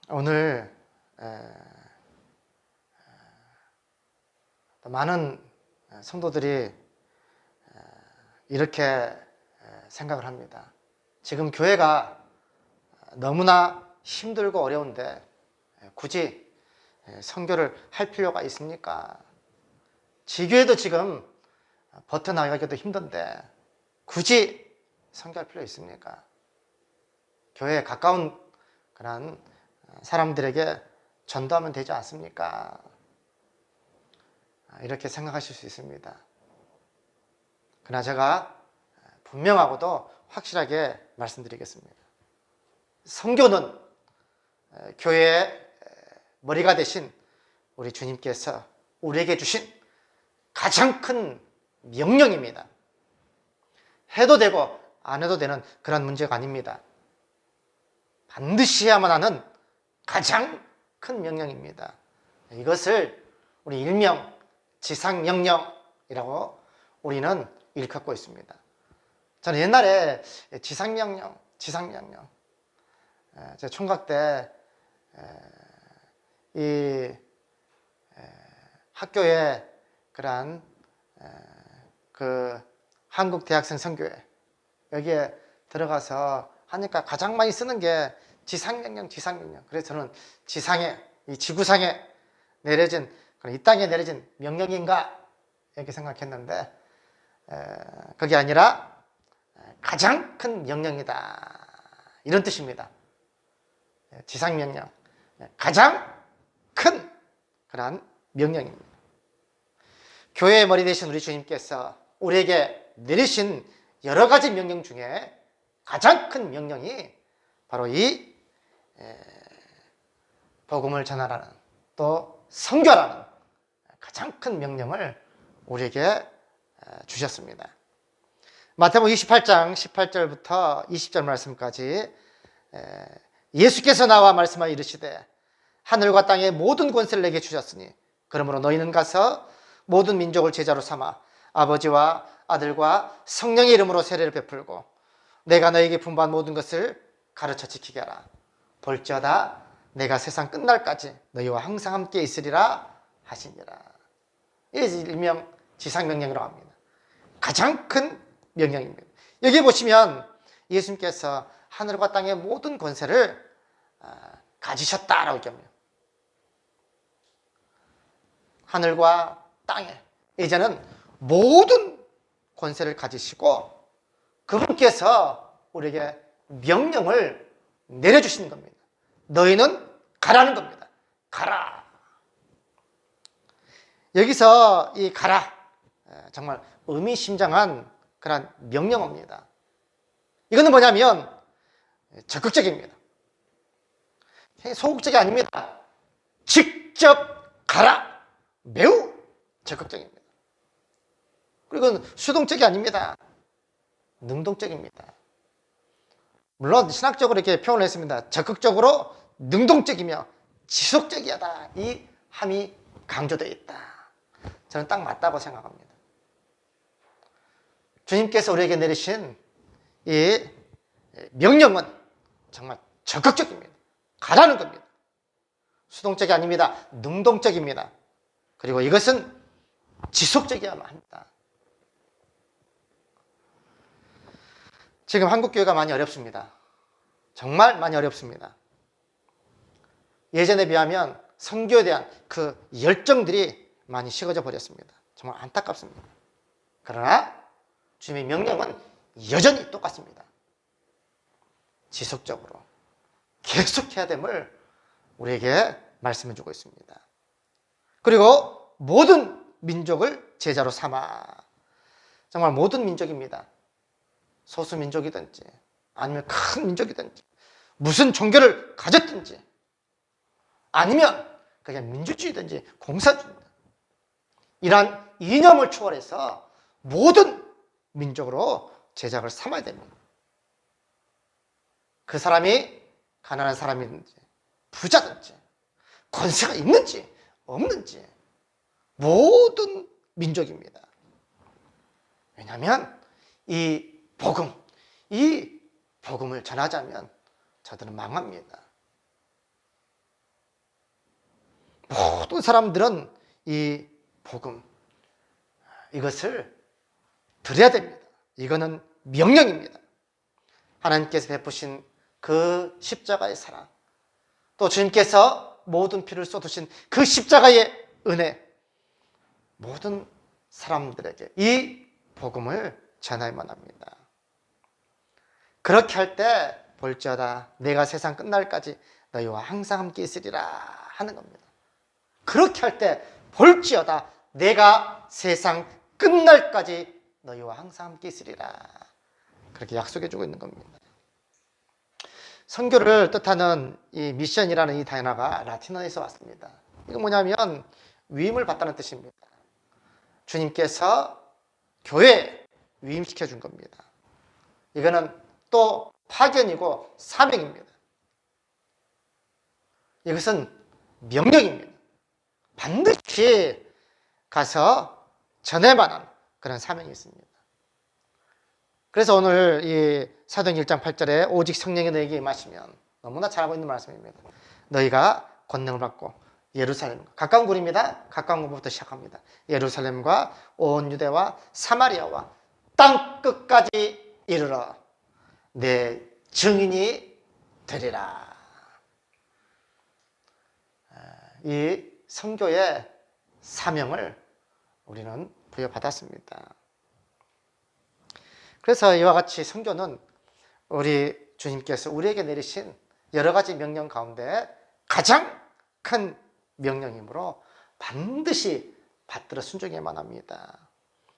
오늘 많은 성도들이 이렇게 생각을 합니다. 지금 교회가 너무나 힘들고 어려운데 굳이 선교를 할 필요가 있습니까? 지교회도 지금 버텨나가기도 힘든데 굳이 선교할 필요 있습니까? 교회에 가까운 그런 사람들에게 전도하면 되지 않습니까? 이렇게 생각하실 수 있습니다. 그러나 제가 분명하고도 확실하게 말씀드리겠습니다. 선교는 교회의 머리가 되신 우리 주님께서 우리에게 주신 가장 큰 명령입니다. 해도 되고 안 해도 되는 그런 문제가 아닙니다. 반드시 해야만 하는 가장 큰 명령입니다. 이것을 우리 일명 지상명령이라고 우리는 일컫고 있습니다. 저는 옛날에 지상명령 제 총각 때 이 학교에 그러한 그 한국 대학생 선교회 여기에 들어가서 하니까 가장 많이 쓰는 게 지상명령. 그래서 저는 지상에, 이 지구상에 내려진, 이 땅에 내려진 명령인가 이렇게 생각했는데 그게 아니라 가장 큰 명령이다 이런 뜻입니다. 지상명령, 가장 큰 그런 명령입니다. 교회의 머리 되신 우리 주님께서 우리에게 내리신 여러 가지 명령 중에 가장 큰 명령이 바로 이 복음을 전하라는, 또 선교하라는 가장 큰 명령을 우리에게 주셨습니다. 마태복음 28장 18절부터 20절 말씀까지 예수께서 나와 말씀하여 이르시되 하늘과 땅의 모든 권세를 내게 주셨으니 그러므로 너희는 가서 모든 민족을 제자로 삼아 아버지와 아들과 성령의 이름으로 세례를 베풀고 내가 너에게 분부한 모든 것을 가르쳐 지키게 하라. 볼지어다 내가 세상 끝날까지 너희와 항상 함께 있으리라 하시니라. 이게 일명 지상명령이라고 합니다. 가장 큰 명령입니다. 여기 보시면 예수님께서 하늘과 땅의 모든 권세를 가지셨다라고 얘기합니다. 하늘과 땅에 이제는 모든 권세를 가지시고 그분께서 우리에게 명령을 내려주시는 겁니다. 너희는 가라는 겁니다. 가라. 여기서 이 가라 정말 의미심장한 그런 명령어입니다. 이거는 뭐냐면 적극적입니다. 소극적이 아닙니다. 직접 가라. 매우 적극적입니다. 그리고 수동적이 아닙니다. 능동적입니다. 물론 신학적으로 이렇게 표현을 했습니다. 적극적으로 능동적이며 지속적이다. 이 함이 강조되어 있다. 저는 딱 맞다고 생각합니다. 주님께서 우리에게 내리신 이 명령은 정말 적극적입니다. 가라는 겁니다. 수동적이 아닙니다. 능동적입니다. 그리고 이것은 지속적이어야만 합니다. 지금 한국교회가 많이 어렵습니다. 정말 많이 어렵습니다. 예전에 비하면 선교에 대한 그 열정들이 많이 식어져 버렸습니다. 정말 안타깝습니다. 그러나 주님의 명령은 여전히 똑같습니다. 지속적으로 계속해야 됨을 우리에게 말씀해 주고 있습니다. 그리고 모든 민족을 제자로 삼아. 정말 모든 민족입니다. 소수민족이든지 아니면 큰 민족이든지 무슨 종교를 가졌든지 아니면 그냥 민주주의든지 공산주의든지 이러한 이념을 초월해서 모든 민족으로 제자를 삼아야 됩니다. 그 사람이 가난한 사람이든지 부자든지 권세가 있는지 없는지 모든 민족입니다. 왜냐하면 이 복음을 전하자면 저들은 망합니다. 모든 사람들은 이 복음, 이것을 드려야 됩니다. 이거는 명령입니다. 하나님께서 베푸신 그 십자가의 사랑, 또 주님께서 모든 피를 쏟으신 그 십자가의 은혜, 모든 사람들에게 이 복음을 전해야만 합니다. 그렇게 할 때 볼지어다 내가 세상 끝날까지 너희와 항상 함께 있으리라 하는 겁니다. 그렇게 할 때 볼지어다 내가 세상 끝날까지 너희와 항상 함께 있으리라, 그렇게 약속해 주고 있는 겁니다. 선교를 뜻하는 이 미션이라는 이 단어가 라틴어에서 왔습니다. 이건 뭐냐면 위임을 받다는 뜻입니다. 주님께서 교회에 위임시켜 준 겁니다. 이거는 또 파견이고 사명입니다. 이것은 명령입니다. 반드시 가서 전해만한 그런 사명이 있습니다. 그래서 오늘 이 사도행 1장 8절에 오직 성령이 너희에게 임하시면, 너무나 잘하고 있는 말씀입니다. 너희가 권능을 받고 예루살렘, 가까운 곳입니다. 가까운 곳부터 시작합니다. 예루살렘과 온 유대와 사마리아와 땅 끝까지 이르러 내 증인이 되리라. 이 선교의 사명을 우리는 부여받았습니다. 그래서 이와 같이 선교는 우리 주님께서 우리에게 내리신 여러 가지 명령 가운데 가장 큰 명령이므로 반드시 받들어 순종해야만 합니다.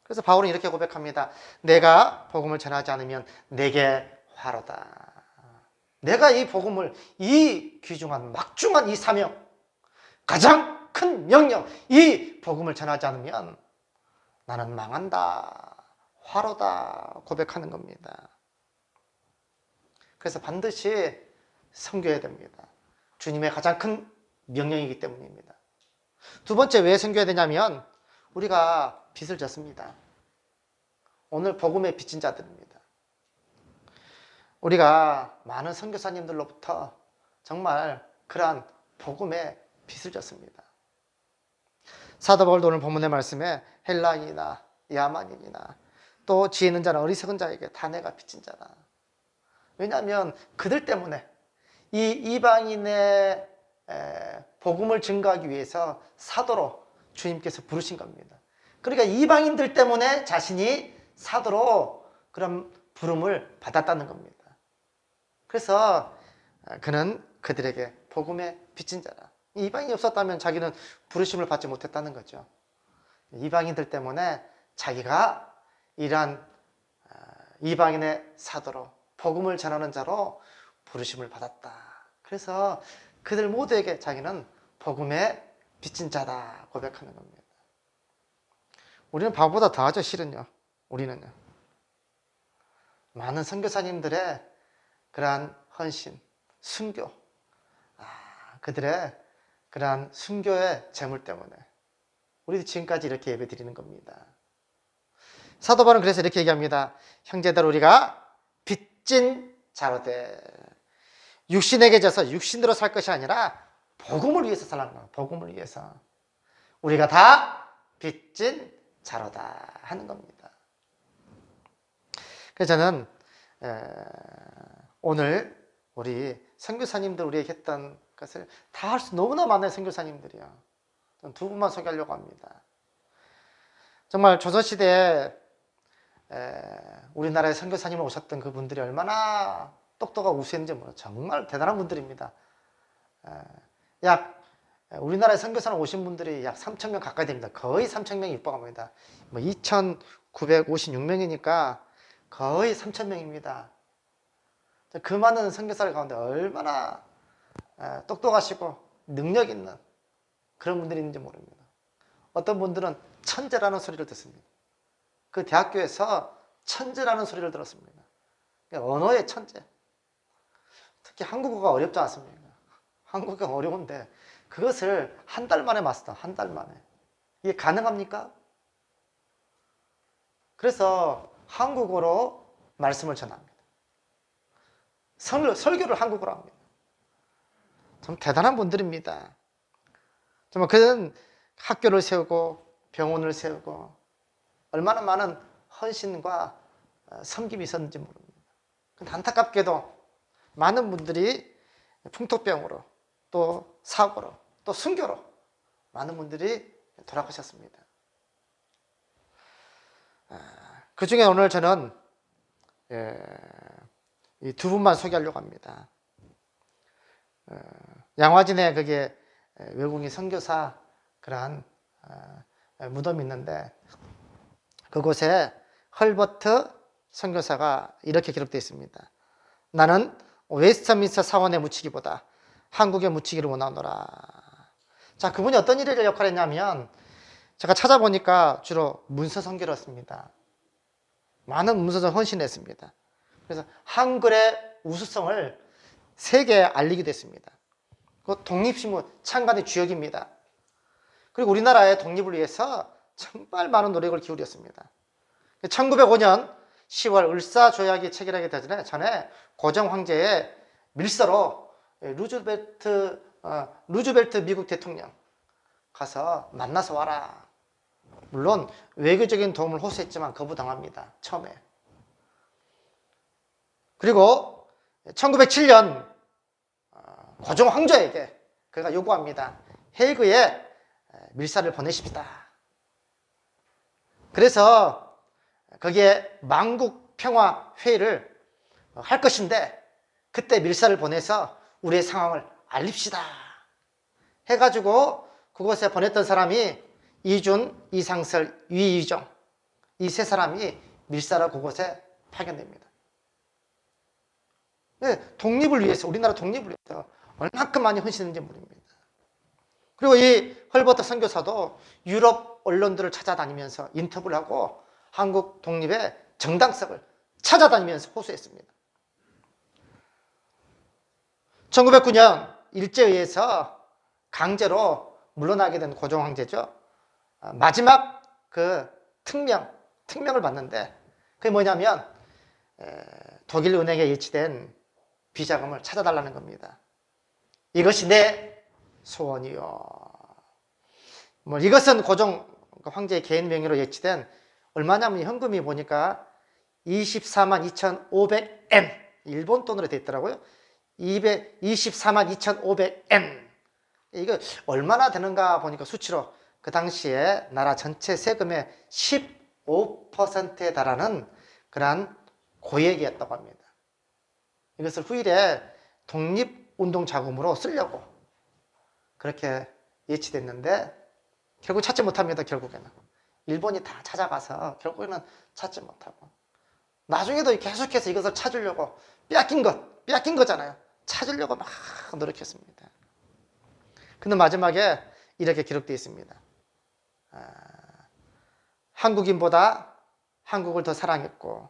그래서 바울은 이렇게 고백합니다. 내가 복음을 전하지 않으면 내게 화로다. 내가 이 복음을, 이 귀중한 막중한 이 사명, 가장 큰 명령, 이 복음을 전하지 않으면 나는 망한다, 화로다 고백하는 겁니다. 그래서 반드시 선교해야 됩니다. 주님의 가장 큰 명령이기 때문입니다. 두 번째, 왜 선교해야 되냐면 우리가 빚을 졌습니다. 오늘 복음의 빚진 자들입니다. 우리가 많은 선교사님들로부터 정말 그러한 복음의 빚을 졌습니다. 사도 바울도 오늘 본문의 말씀에 헬라인이나 야만인이나 또 지혜 있는 자나 어리석은 자에게 다 내가 빚진 자다. 왜냐하면 그들 때문에 이 이방인의 복음을 증거하기 위해서 사도로 주님께서 부르신 겁니다. 그러니까 이방인들 때문에 자신이 사도로 그런 부름을 받았다는 겁니다. 그래서 그는 그들에게 복음의 빚진 자라. 이방인이 없었다면 자기는 부르심을 받지 못했다는 거죠. 이방인들 때문에 자기가 이러한 이방인의 사도로 복음을 전하는 자로 부르심을 받았다. 그래서 그들 모두에게 자기는 복음의 빚진 자다 고백하는 겁니다. 우리는 바보보다 더하죠, 실은요. 우리는요. 많은 선교사님들의 그러한 헌신, 순교, 그들의 그러한 순교의 재물 때문에 우리도 지금까지 이렇게 예배 드리는 겁니다. 사도 바울은 그래서 이렇게 얘기합니다. 형제들, 우리가 빚진 자로되 육신에게 져서 육신대로 살 것이 아니라 복음을 위해서 살라는 거예요. 복음을 위해서. 우리가 다 빚진 자로다 하는 겁니다. 그래서 저는 오늘 우리 선교사님들 우리에게 했던 것을 다 할 수 너무나 많은 선교사님들이요. 저는 두 분만 소개하려고 합니다. 정말 조선시대에 우리나라에 선교사님을 오셨던 그분들이 얼마나 똑똑하고 우수했는지 몰라요. 정말 대단한 분들입니다. 우리나라에 선교사를 오신 분들이 약 3,000명 가까이 됩니다. 거의 3,000명이 육박합니다. 2,956명이니까 거의 3,000명입니다. 그 많은 선교사를 가운데 얼마나 똑똑하시고 능력 있는 그런 분들이 있는지 모릅니다. 어떤 분들은 천재라는 소리를 듣습니다. 그 대학교에서 천재라는 소리를 들었습니다. 언어의 천재. 특히 한국어가 어렵지 않습니까? 한국어가 어려운데 그것을 한 달 만에 마스터, 한 달 만에. 이게 가능합니까? 그래서 한국어로 말씀을 전합니다. 설교를 한국어로 합니다. 참 대단한 분들입니다. 정말 그런 학교를 세우고 병원을 세우고 얼마나 많은 헌신과 섬김이 있었는지 모릅니다. 근데 안타깝게도 많은 분들이 풍토병으로 또 사고로 또 순교로 많은 분들이 돌아가셨습니다. 그 중에 오늘 저는 이 두 분만 소개하려고 합니다. 양화진에 그게 외국인 선교사 그러한 무덤이 있는데 그곳에 헐버트 선교사가 이렇게 기록되어 있습니다. 나는 웨스트민스터 사원에 묻히기보다 한국에 묻히기를 원하노라. 자, 그분이 어떤 일을 역할을 했냐면 제가 찾아보니까 주로 문서 선교를 했습니다. 많은 문서를 헌신했습니다. 그래서 한글의 우수성을 세계에 알리기도 했습니다. 그 독립신문 창간의 주역입니다. 그리고 우리나라의 독립을 위해서 정말 많은 노력을 기울였습니다. 1905년 10월 을사조약이 체결하기 전에 고종 황제의 밀서로 루즈벨트 미국 대통령 가서 만나서 와라. 물론 외교적인 도움을 호소했지만 거부당합니다. 처음에. 그리고 1907년 고종 황제에게 그가 요구합니다. 헤이그에 밀사를 보내십시다. 그래서 거기에 만국 평화 회의를 할 것인데 그때 밀사를 보내서 우리의 상황을 알립시다. 해가지고 그곳에 보냈던 사람이 이준, 이상설, 위이종 이 세 사람이 밀사로 그곳에 파견됩니다. 네, 독립을 위해서 우리나라 독립을 위해서 얼마큼 많이 헌신했는지 모릅니다. 그리고 이 헐버트 선교사도 유럽 언론들을 찾아다니면서 인터뷰를 하고 한국 독립의 정당성을 찾아다니면서 호소했습니다. 1909년 일제에 의해서 강제로 물러나게 된 고종 황제죠. 마지막 그 특명을 받는데 그게 뭐냐면 독일 은행에 예치된 비자금을 찾아달라는 겁니다. 이것이 내 소원이요. 이것은 고종 황제의 개인 명의로 예치된 얼마냐면 현금이 보니까 24만 2,500엔 일본 돈으로 돼 있더라고요. 24만 2,500엔 이거 얼마나 되는가 보니까 수치로 그 당시에 나라 전체 세금의 15%에 달하는 그러한 고액이었다고 합니다. 이것을 후일에 독립운동 자금으로 쓰려고 그렇게 예치됐는데 결국 찾지 못합니다. 결국에는 일본이 다 찾아가서 결국에는 찾지 못하고 나중에도 계속해서 이것을 찾으려고 빼앗긴 거잖아요. 찾으려고 막 노력했습니다. 근데 마지막에 이렇게 기록되어 있습니다. 한국인보다 한국을 더 사랑했고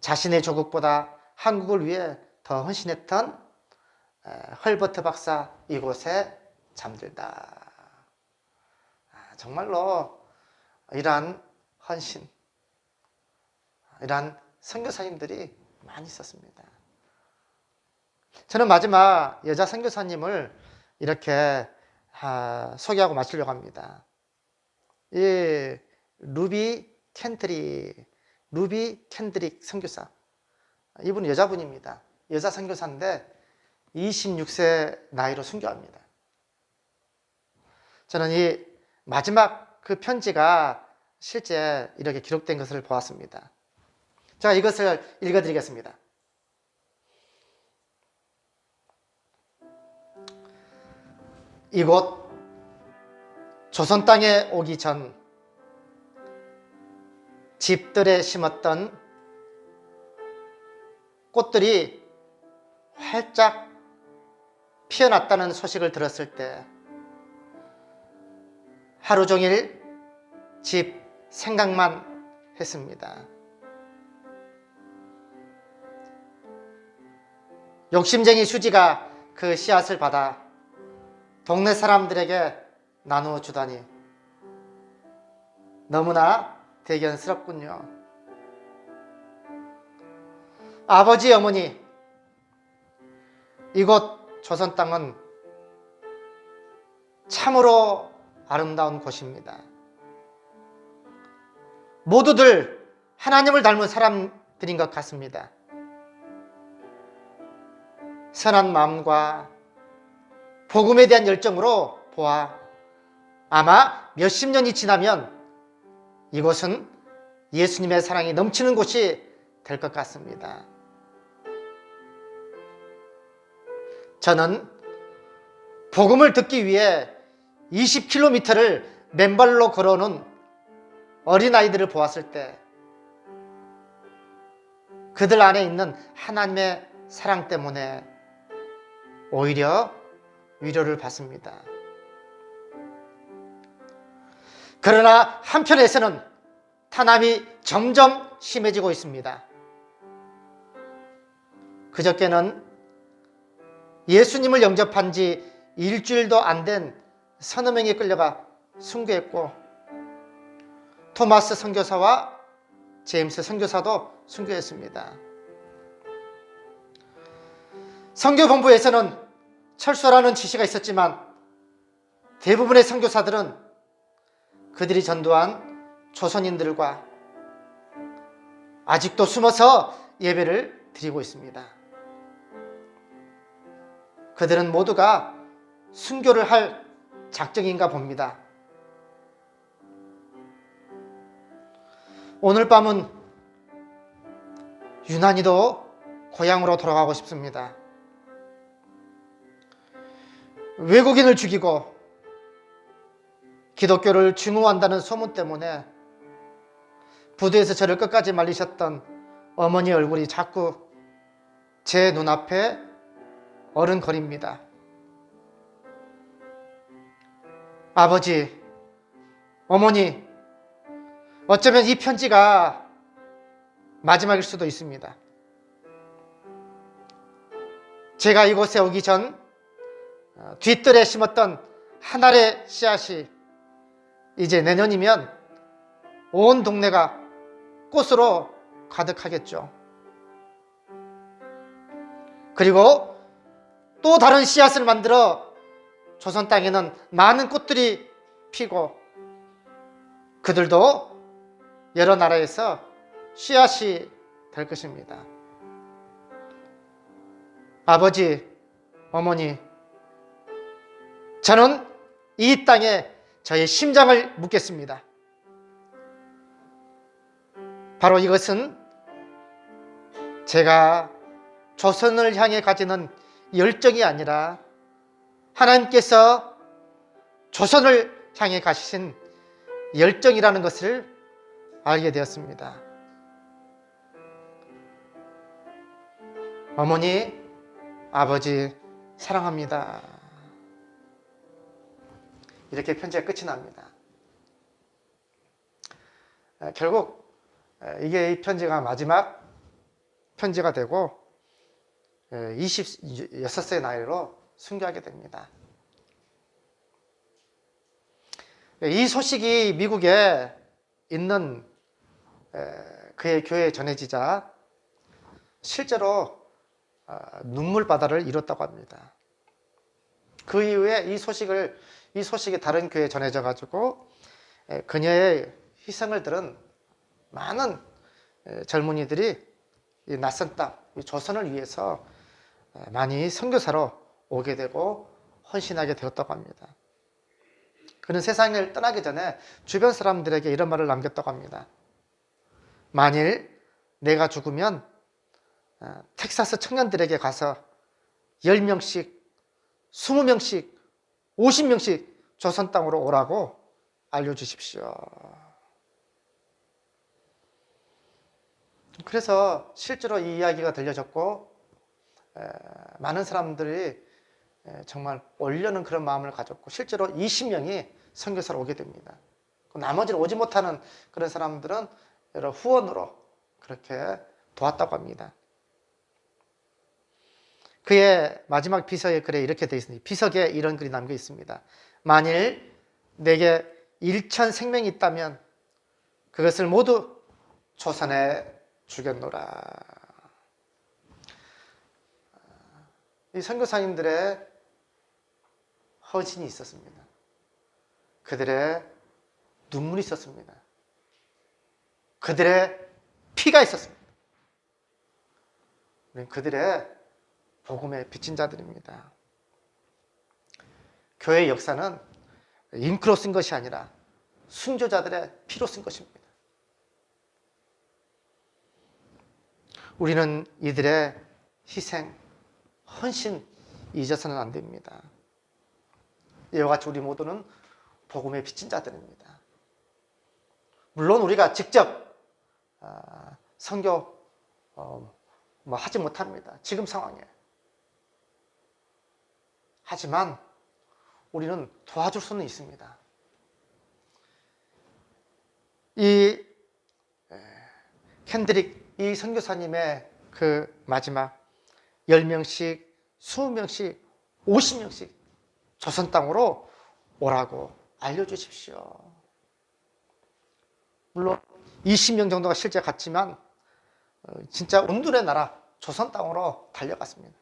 자신의 조국보다 한국을 위해 더 헌신했던 헐버트 박사 이곳에 잠들다. 정말로 이러한 헌신, 이러한 선교사님들이 많이 있었습니다. 저는 마지막 여자 선교사님을 이렇게 소개하고 마치려고 합니다. 이 루비 캔드릭 선교사. 이분은 여자분입니다. 여자 선교사인데 26세 나이로 순교합니다. 저는 이 마지막 그 편지가 실제 이렇게 기록된 것을 보았습니다. 제가 이것을 읽어드리겠습니다. 이곳 조선 땅에 오기 전 집들에 심었던 꽃들이 활짝 피어났다는 소식을 들었을 때 하루 종일 집 생각만 했습니다. 욕심쟁이 수지가 그 씨앗을 받아 동네 사람들에게 나누어 주다니 너무나 대견스럽군요. 아버지, 어머니, 이곳 조선 땅은 참으로 아름다운 곳입니다. 모두들 하나님을 닮은 사람들인 것 같습니다. 선한 마음과 복음에 대한 열정으로 보아 아마 몇십 년이 지나면 이곳은 예수님의 사랑이 넘치는 곳이 될 것 같습니다. 저는 복음을 듣기 위해 20km를 맨발로 걸어오는 어린아이들을 보았을 때 그들 안에 있는 하나님의 사랑 때문에 오히려 위로를 받습니다. 그러나 한편에서는 탄압이 점점 심해지고 있습니다. 그저께는 예수님을 영접한 지 일주일도 안 된 서너 명이 끌려가 순교했고, 토마스 선교사와 제임스 선교사도 순교했습니다. 선교본부에서는 철수하라는 지시가 있었지만 대부분의 선교사들은 그들이 전도한 조선인들과 아직도 숨어서 예배를 드리고 있습니다. 그들은 모두가 순교를 할 작정인가 봅니다. 오늘 밤은 유난히도 고향으로 돌아가고 싶습니다. 외국인을 죽이고 기독교를 증오한다는 소문 때문에 부두에서 저를 끝까지 말리셨던 어머니 얼굴이 자꾸 제 눈앞에 어른거립니다. 아버지, 어머니, 어쩌면 이 편지가 마지막일 수도 있습니다. 제가 이곳에 오기 전 뒷뜰에 심었던 한 알의 씨앗이 이제 내년이면 온 동네가 꽃으로 가득하겠죠. 그리고 또 다른 씨앗을 만들어 조선 땅에는 많은 꽃들이 피고 그들도 여러 나라에서 씨앗이 될 것입니다. 아버지, 어머니, 저는 이 땅에 저의 심장을 묻겠습니다. 바로 이것은 제가 조선을 향해 가지는 열정이 아니라 하나님께서 조선을 향해 가신 열정이라는 것을 알게 되었습니다. 어머니, 아버지 사랑합니다. 이렇게 편지가 끝이 납니다. 결국 이게 이 편지가 마지막 편지가 되고 26세 나이로 순교하게 됩니다. 이 소식이 미국에 있는 그의 교회에 전해지자 실제로 눈물바다를 일었다고 합니다. 그 이후에 이 소식이 다른 교회에 전해져 가지고 그녀의 희생을 들은 많은 젊은이들이 이 낯선 땅, 이 조선을 위해서 많이 선교사로 오게 되고 헌신하게 되었다고 합니다. 그는 세상을 떠나기 전에 주변 사람들에게 이런 말을 남겼다고 합니다. 만일 내가 죽으면 텍사스 청년들에게 가서 10명씩, 20명씩, 50명씩 조선 땅으로 오라고 알려주십시오. 그래서 실제로 이 이야기가 들려졌고 많은 사람들이 정말 오려는 그런 마음을 가졌고 실제로 20명이 선교사로 오게 됩니다. 나머지는 오지 못하는 그런 사람들은 여러 후원으로 그렇게 도왔다고 합니다. 그의 마지막 비서의 글에 이렇게 되어 있습니다. 비석에 이런 글이 남겨 있습니다. 만일 내게 1천 생명이 있다면 그것을 모두 조선에 주겠노라. 이 선교사님들의 헌신이 있었습니다. 그들의 눈물이 있었습니다. 그들의 피가 있었습니다. 우리는 그들의 복음에 빚진 자들입니다. 교회의 역사는 잉크로 쓴 것이 아니라 순교자들의 피로 쓴 것입니다. 우리는 이들의 희생, 헌신 잊어서는 안 됩니다. 이와 같이 우리 모두는 복음에 빚진 자들입니다. 물론 우리가 직접 선교 하지 못합니다. 지금 상황에. 하지만 우리는 도와줄 수는 있습니다. 이 켄드릭 이 선교사님의 그 마지막 10명씩, 20명씩, 50명씩 조선 땅으로 오라고 알려주십시오. 물론 20명 정도가 실제 갔지만 진짜 온두의 나라 조선 땅으로 달려갔습니다.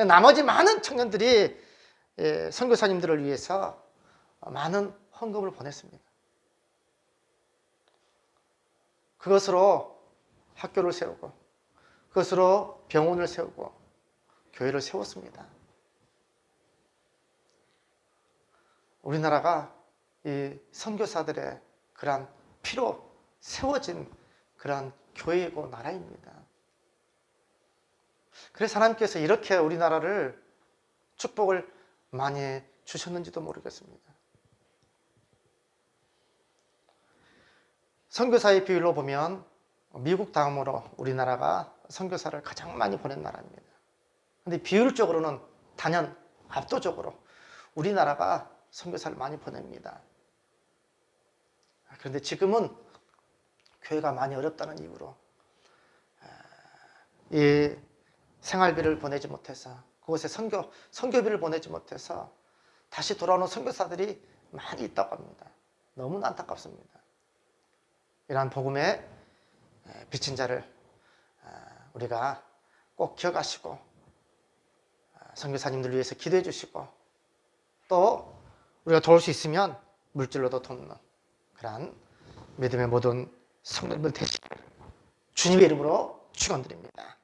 나머지 많은 청년들이 선교사님들을 위해서 많은 헌금을 보냈습니다. 그것으로 학교를 세우고 그것으로 병원을 세우고 교회를 세웠습니다. 우리나라가 이 선교사들의 그러한 피로 세워진 그러한 교회이고 나라입니다. 그래서 하나님께서 이렇게 우리나라를 축복을 많이 주셨는지도 모르겠습니다. 선교사의 비율로 보면 미국 다음으로 우리나라가 선교사를 가장 많이 보낸 나라입니다. 그런데 비율적으로는 단연 압도적으로 우리나라가 선교사를 많이 보냅니다. 그런데 지금은 교회가 많이 어렵다는 이유로 이 생활비를 보내지 못해서 그곳에 선교비를 보내지 못해서 다시 돌아오는 선교사들이 많이 있다고 합니다. 너무나 안타깝습니다. 이러한 복음에 빚진 자를 우리가 꼭 기억하시고 선교사님들 위해서 기도해 주시고 또 우리가 도울 수 있으면 물질로도 돕는 그러한 믿음의 모든 성도님들 되시길 주님의 이름으로 축원드립니다.